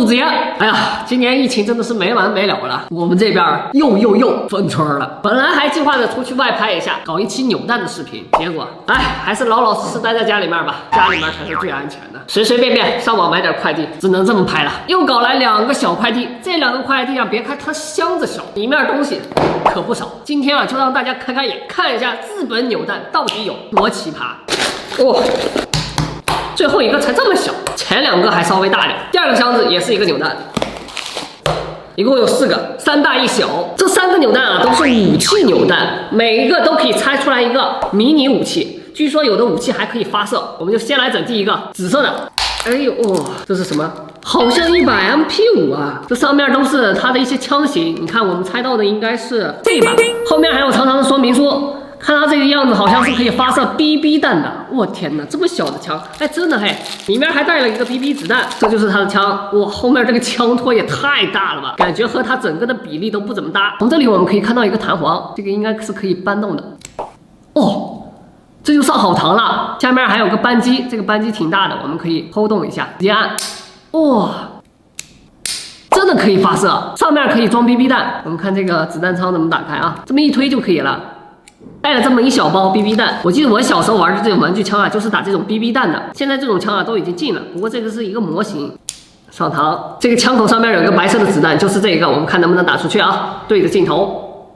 子爷，哎呀，今年疫情真的是没完没了了，我们这边又封村了。本来还计划着出去外拍一下，搞一期扭蛋的视频，结果，还是老老实实待在家里面吧，家里面才是最安全的。随随便便上网买点快递，只能这么拍了。又搞来2个小快递，这2个快递啊，别看它箱子小，里面东西可不少。今天啊，就让大家开开眼，看一下日本扭蛋到底有多奇葩。哦。最后一个才这么小，前2个还稍微大点。第2个箱子也是一个扭蛋，一共有4个，3大1小。这3个扭蛋啊都是武器扭蛋，每一个都可以拆出来一个迷你武器。据说有的武器还可以发射，我们就先来整第一个紫色的。哎呦，这是什么？好像100MP5啊！这上面都是它的一些枪型，你看我们猜到的应该是这把，后面还有长长的说明书。看它这个样子，好像是可以发射 BB 弹的。我天哪，这么小的枪，真的里面还带了一个 BB 子弹，这就是它的枪。哇，后面这个枪托也太大了吧，感觉和它整个的比例都不怎么搭。从这里我们可以看到一个弹簧，这个应该是可以搬动的。哦，这就上好膛了。下面还有个扳机，这个扳机挺大的，我们可以hold动一下，直接按。哇，真的可以发射，上面可以装 BB 弹。我们看这个子弹仓怎么打开啊？这么一推就可以了。带了这么一小包 BB 弹，我记得我小时候玩的这种玩具枪啊，就是打这种 BB 弹的。现在这种枪啊都已经禁了，不过这个是一个模型。上膛，这个枪口上面有一个白色的子弹，就是这个，我们看能不能打出去啊？对着镜头，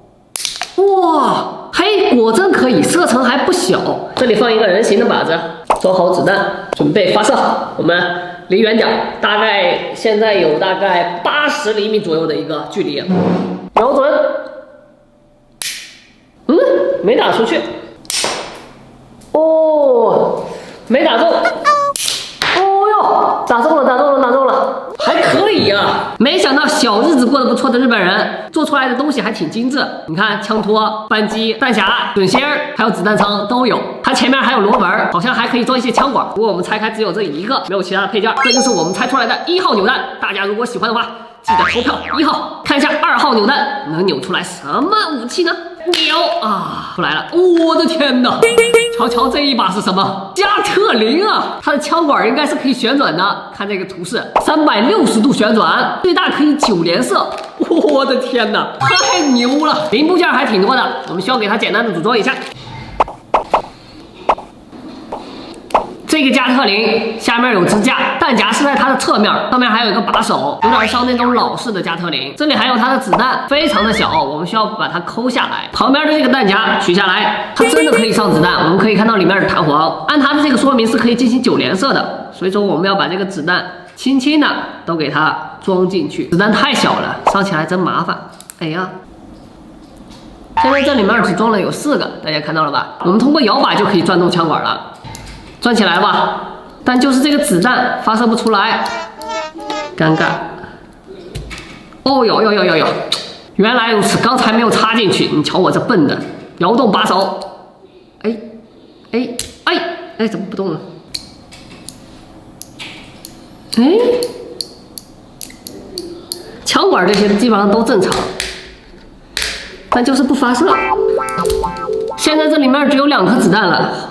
哇，果真可以，射程还不小。这里放一个人形的靶子，装好子弹，准备发射。我们离远点，大概现在有大概80厘米左右的一个距离，瞄准。没打出去，哦，没打中，哦哟，打中了，还可以啊！没想到小日子过得不错的日本人做出来的东西还挺精致。你看，枪托、扳机、弹匣、准星还有子弹仓都有，它前面还有螺纹，好像还可以装一些枪管。不过我们拆开只有这一个，没有其他的配件。这就是我们拆出来的1号扭蛋，大家如果喜欢的话，记得投票1号，看一下2号扭蛋能扭出来什么武器呢？扭啊，出来了！我的天哪！瞧瞧这一把是什么？加特林啊！它的枪管应该是可以旋转的，看这个图示，360度旋转，最大可以9连射。我的天哪，太牛了！零部件还挺多的，我们需要给它简单的组装一下。这个加特林下面有支架，弹夹是在它的侧面，上面还有一个把手，有点像那种老式的加特林。这里还有它的子弹，非常的小，我们需要把它抠下来。旁边的这个弹夹取下来，它真的可以上子弹，我们可以看到里面的弹簧。按它的这个说明是可以进行9连射的，所以说我们要把这个子弹轻轻的都给它装进去。子弹太小了，上起来真麻烦。哎呀！现在这里面只装了有4个，大家看到了吧？我们通过摇把就可以转动枪管了。转起来吧，但就是这个子弹发射不出来，尴尬。哦哟，原来如此，刚才没有插进去，你瞧我这笨的，摇动把手，怎么不动了？枪管这些基本上都正常，但就是不发射。现在这里面只有2颗子弹了。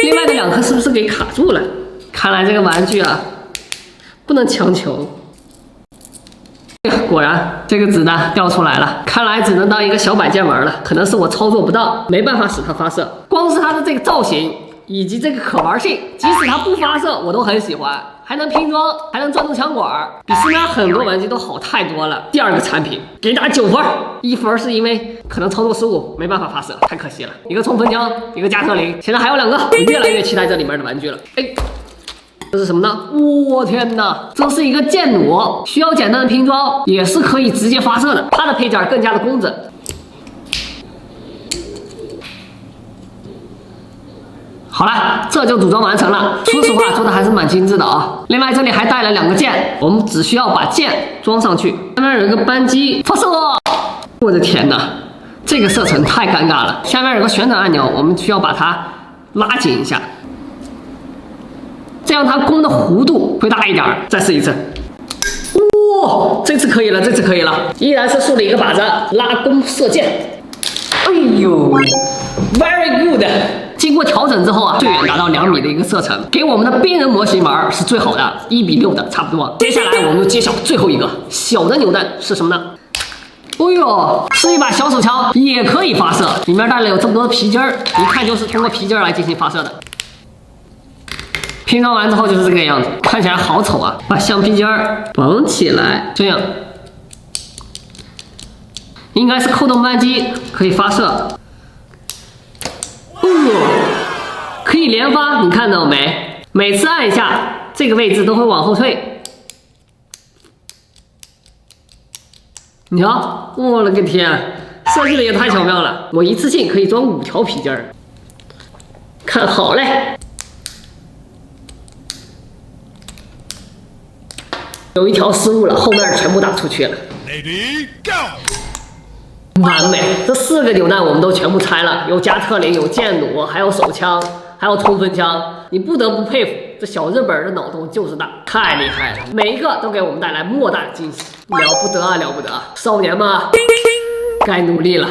另外的2颗是不是给卡住了？看来这个玩具啊，不能强求。果然，这个子弹掉出来了，看来只能当一个小摆件玩了。可能是我操作不当，没办法使它发射。光是它的这个造型以及这个可玩性，即使它不发射，我都很喜欢。还能拼装，还能转动枪管，比市面上很多玩具都好太多了。第2个产品给打9分，1分是因为可能操作失误，没办法发射，太可惜了。一个冲锋枪，一个加特林，现在还有2个，我越来越期待这里面的玩具了。这是什么呢？我天哪，这是一个剑弩，需要简单的拼装，也是可以直接发射的。它的配件更加的工整。好了，这就组装完成了。说实话，做的还是蛮精致的啊。另外，这里还带了2个键，我们只需要把键装上去。下面有一个扳机，发射！我的天哪，这个射程太尴尬了。下面有个旋转按钮，我们需要把它拉紧一下，这样它弓的弧度会大一点。再试一次。哇，这次可以了，依然是竖了一个靶子，拉弓射箭。哎呦 ，very good。经过调整之后啊，最远达到2米的一个射程，给我们的兵人模型玩是最好的，1:6的差不多。接下来我们就揭晓最后一个小的扭蛋是什么呢？哦呦，是一把小手枪，也可以发射，里面带了有这么多的皮筋儿，一看就是通过皮筋儿来进行发射的。拼装完之后就是这个样子，看起来好丑啊！把橡皮筋儿绑起来，这样应该是扣动扳机可以发射。哦，可以连发，你看到没？每次按一下，这个位置都会往后退。你瞧，我的个天，设计的也太巧妙了！我一次性可以装5条皮筋儿，看好嘞。有一条失误了，后面全部打出去了。Ready, go！ 完美，这4个扭蛋我们都全部拆了，有加特林，有剑弩，还有手枪，还有冲锋枪。你不得不佩服这小日本的脑洞就是大，太厉害了！每一个都给我们带来莫大的惊喜，了不得啊，了不得！少年嘛，该努力了。